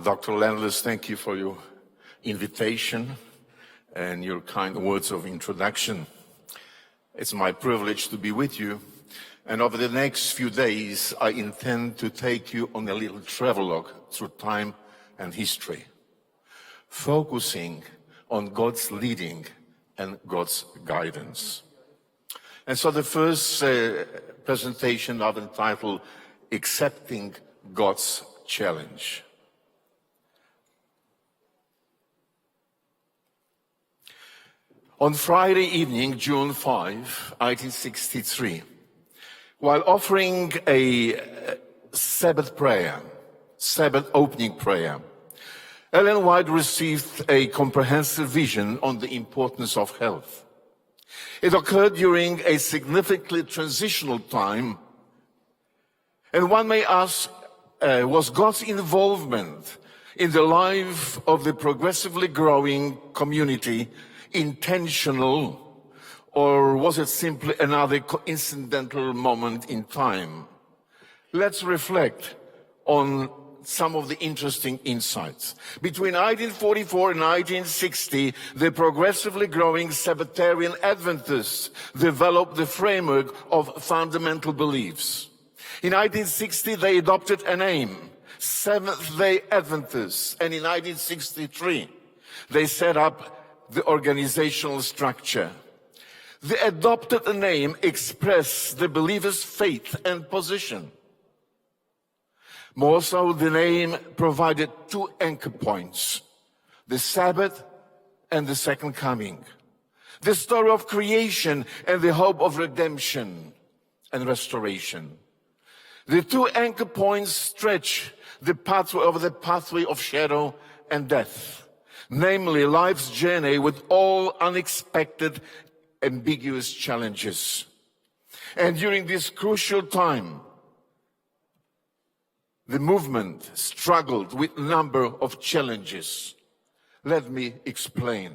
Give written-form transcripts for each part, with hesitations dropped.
Dr. Landless, thank you for your invitation and your kind words of introduction. It's my privilege to be with you. And over the next few days, I intend to take you on a little travelogue through time and history, focusing on God's leading and God's guidance. And so the first presentation I've entitled, Accepting God's Challenge. On Friday evening, June 5, 1963, while offering a Sabbath opening prayer, Ellen White received a comprehensive vision on the importance of health. It occurred during a significantly transitional time, and one may ask, was God's involvement in the life of the progressively growing community intentional, or was it simply another coincidental moment in time? Let's reflect on some of the interesting insights. Between 1944 and 1960, the progressively growing Sabbatarian Adventists developed the framework of fundamental beliefs. In 1960, they adopted a name, Seventh-day Adventists, and in 1963, they set up the organizational structure. The adopted name expressed the believer's faith and position. More so, the name provided two anchor points, the Sabbath and the second coming, the story of creation and the hope of redemption and restoration. The two anchor points stretch the pathway of shadow and death, namely life's journey with all unexpected, ambiguous challenges. And during this crucial time, the movement struggled with a number of challenges. Let me explain.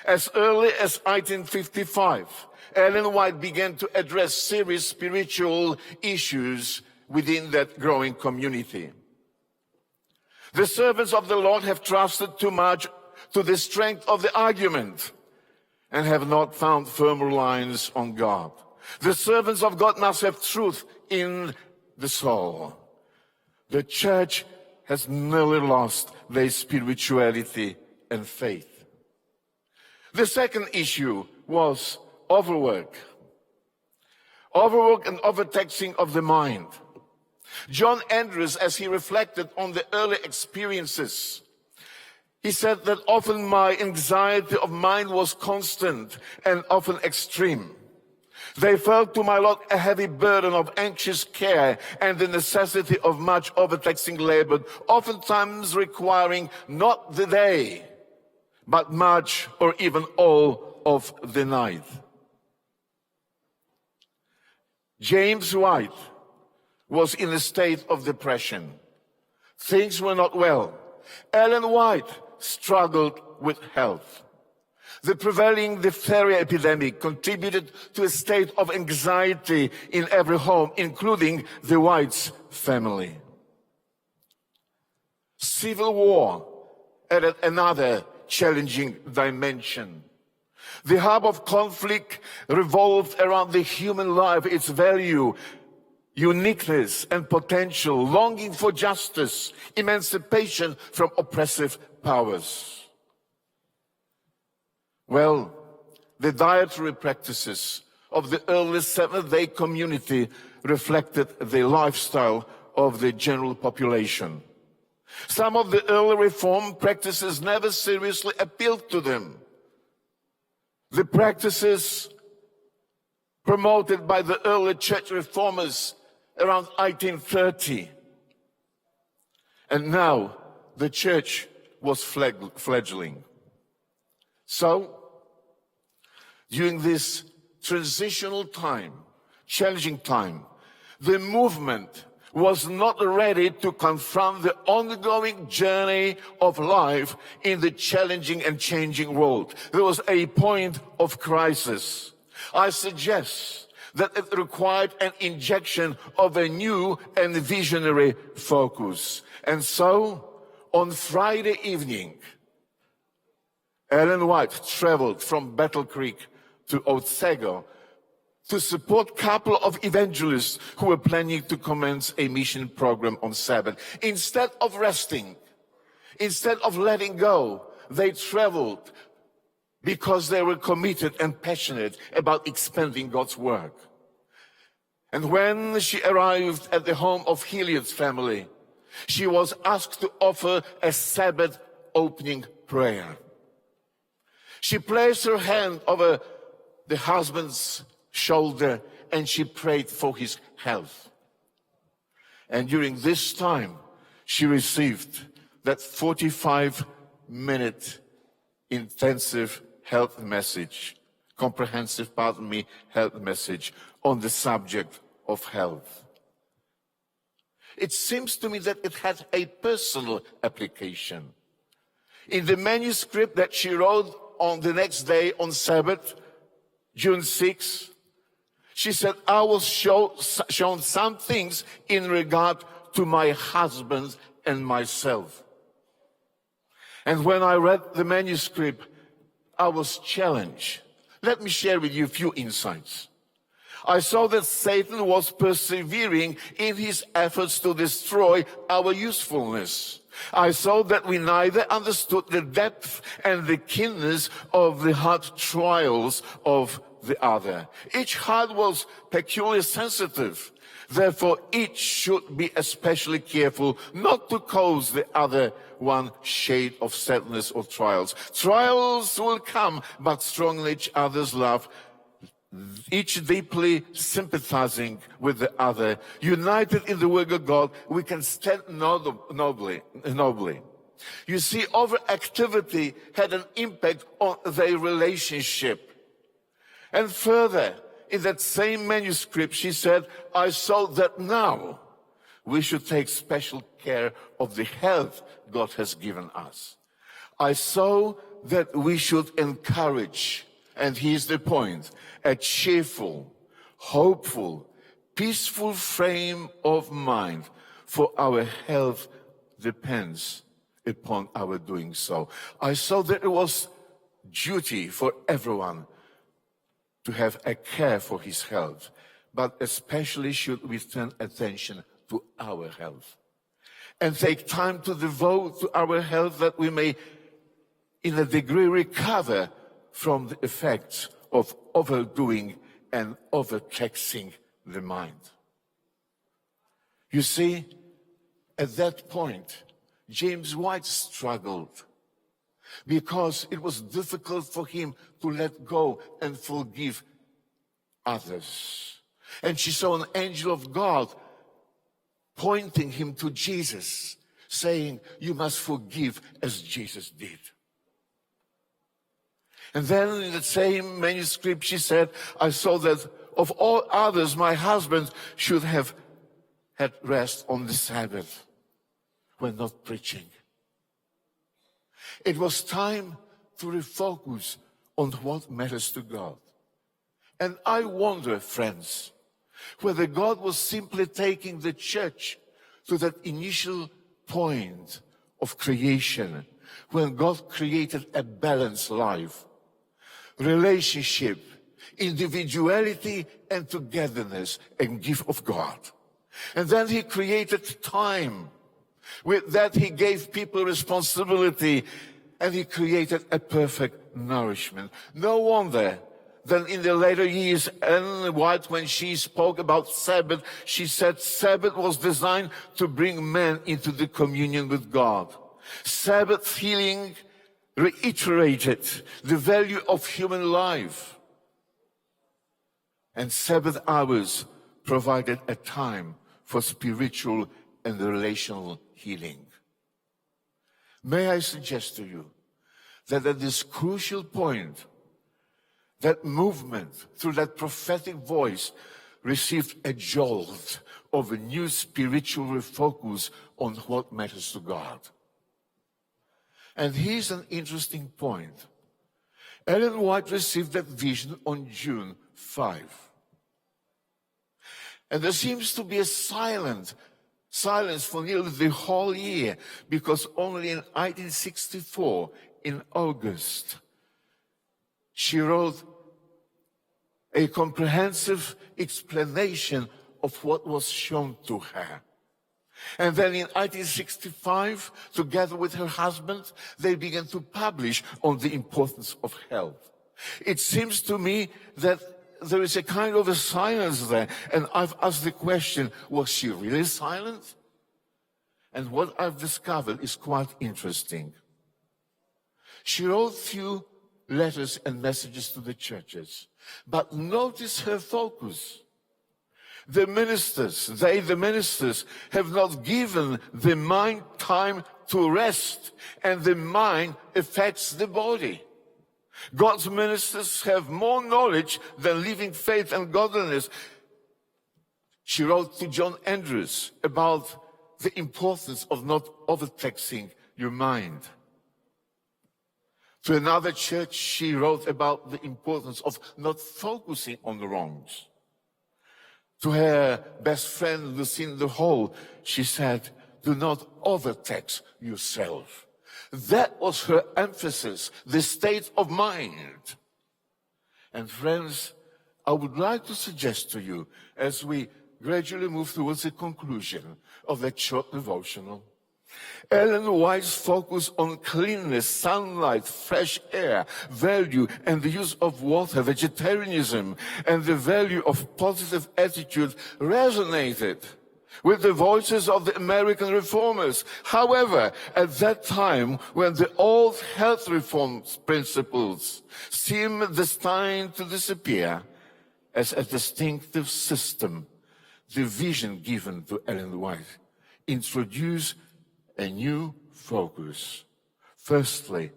As early as 1955, Ellen White began to address serious spiritual issues within that growing community. The servants of the Lord have trusted too much to the strength of the argument and have not found firmer lines on God. The servants of God must have truth in the soul. The church has nearly lost their spirituality and faith. The second issue was overwork. Overwork and overtaxing of the mind. John Andrews, as he reflected on the early experiences, he said that often my anxiety of mind was constant and often extreme. They felt to my lot a heavy burden of anxious care and the necessity of much overtaxing labor, oftentimes requiring not the day, but much or even all of the night. James White was in a state of depression. Things were not well. Ellen White struggled with health. The prevailing diphtheria epidemic contributed to a state of anxiety in every home, including the White's family. Civil war added another challenging dimension. The hub of conflict revolved around the human life, its value, uniqueness and potential, longing for justice, emancipation from oppressive powers. Well, the dietary practices of the early Seventh-day community reflected the lifestyle of the general population. Some of the early reform practices never seriously appealed to them. The practices promoted by the early church reformers around 1830. And now the church was fledgling. So, during this transitional time, challenging time, the movement was not ready to confront the ongoing journey of life in the challenging and changing world. There was a point of crisis. I suggest that it required an injection of a new and visionary focus. And so, on Friday evening, Ellen White traveled from Battle Creek to Otsego to support a couple of evangelists who were planning to commence a mission program on Sabbath. Instead of resting, instead of letting go, they traveled because they were committed and passionate about expanding God's work. And when she arrived at the home of Hilliard's family, she was asked to offer a Sabbath opening prayer. She placed her hand over the husband's shoulder and she prayed for his health. And during this time, she received that 45-minute intensive health message, health message on the subject of health. It seems to me that it had a personal application. In the manuscript that she wrote on the next day on Sabbath, June 6, she said, I was shown some things in regard to my husband and myself. And when I read the manuscript, I was challenged. Let me share with you a few insights. I saw that Satan was persevering in his efforts to destroy our usefulness. I saw that we neither understood the depth and the keenness of the hard trials of the other. Each heart was peculiarly sensitive. Therefore, each should be especially careful not to cause the other one shade of sadness or trials. Trials will come, but strong in each other's love, each deeply sympathizing with the other. United in the work of God, we can stand nobly. You see, overactivity had an impact on their relationship. And further, in that same manuscript, she said, I saw that now we should take special care of the health God has given us. I saw that we should encourage, and here's the point, a cheerful, hopeful, peaceful frame of mind, for our health depends upon our doing so. I saw that it was duty for everyone to have a care for his health, but especially should we turn attention to our health and take time to devote to our health that we may in a degree recover from the effects of overdoing and overtaxing the mind. You see, at that point, James White struggled because it was difficult for him to let go and forgive others. And she saw an angel of God pointing him to Jesus, saying, you must forgive as Jesus did. And then in the same manuscript, she said, I saw that of all others, my husband should have had rest on the Sabbath when not preaching. It was time to refocus on what matters to God. And I wonder, friends, whether God was simply taking the church to that initial point of creation when God created a balanced life, relationship, individuality, and togetherness, a gift of God. And then he created time. With that, he gave people responsibility, and he created a perfect nourishment. No wonder that in the later years, Ellen White, when she spoke about Sabbath, she said Sabbath was designed to bring men into the communion with God. Sabbath healing reiterated the value of human life. And Sabbath hours provided a time for spiritual and relational healing. May I suggest to you that at this crucial point, that movement through that prophetic voice received a jolt of a new spiritual refocus on what matters to God. And here's an interesting point. Ellen White received that vision on June 5. And there seems to be a silence for nearly the whole year, because only in 1864, in August, she wrote a comprehensive explanation of what was shown to her. And then in 1865, together with her husband, they began to publish on the importance of health. It seems to me that there is a kind of a silence there. And I've asked the question, was she really silent? And what I've discovered is quite interesting. She wrote few letters and messages to the churches, but notice her focus. The ministers, the ministers, have not given the mind time to rest, and the mind affects the body. God's ministers have more knowledge than living faith and godliness. She wrote to John Andrews about the importance of not overtaxing your mind. To another church, she wrote about the importance of not focusing on the wrongs. To her best friend, Lucine de Hall, she said, do not overtax yourself. That was her emphasis, the state of mind. And friends, I would like to suggest to you, as we gradually move towards the conclusion of that short devotional, Ellen White's focus on cleanliness, sunlight, fresh air, value, and the use of water, vegetarianism, and the value of positive attitude resonated with the voices of the American reformers. However, at that time, when the old health reform principles seemed destined to disappear as a distinctive system, the vision given to Ellen White introduced a new focus. Firstly,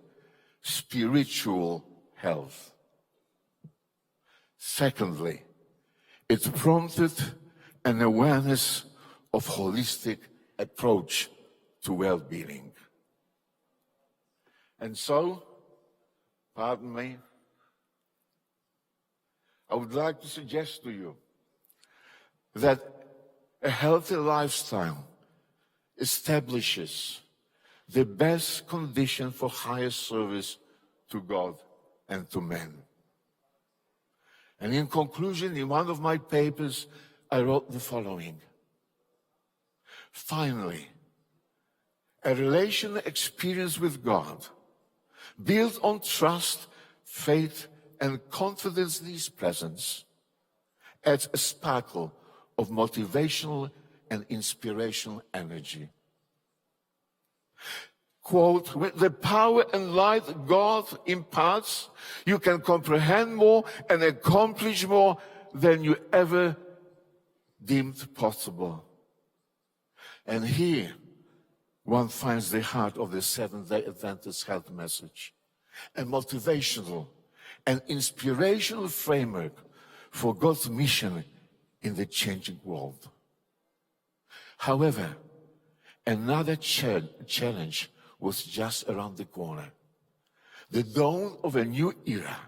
spiritual health. Secondly, it prompted an awareness of holistic approach to well-being. And so, pardon me, I would like to suggest to you that a healthy lifestyle establishes the best condition for higher service to God and to men. And in conclusion, in one of my papers, I wrote the following. Finally, a relational experience with God built on trust, faith, and confidence in His presence adds a sparkle of motivational and inspirational energy. Quote, with the power and light God imparts, you can comprehend more and accomplish more than you ever deemed possible. And here, one finds the heart of the Seventh-day Adventist health message, a motivational and inspirational framework for God's mission in the changing world. However, another challenge was just around the corner, the dawn of a new era.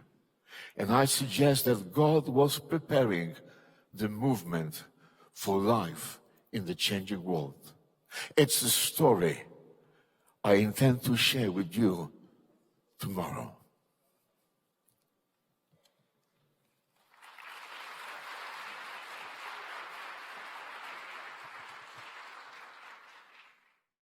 And I suggest that God was preparing the movement for life in the changing world. It's a story I intend to share with you tomorrow.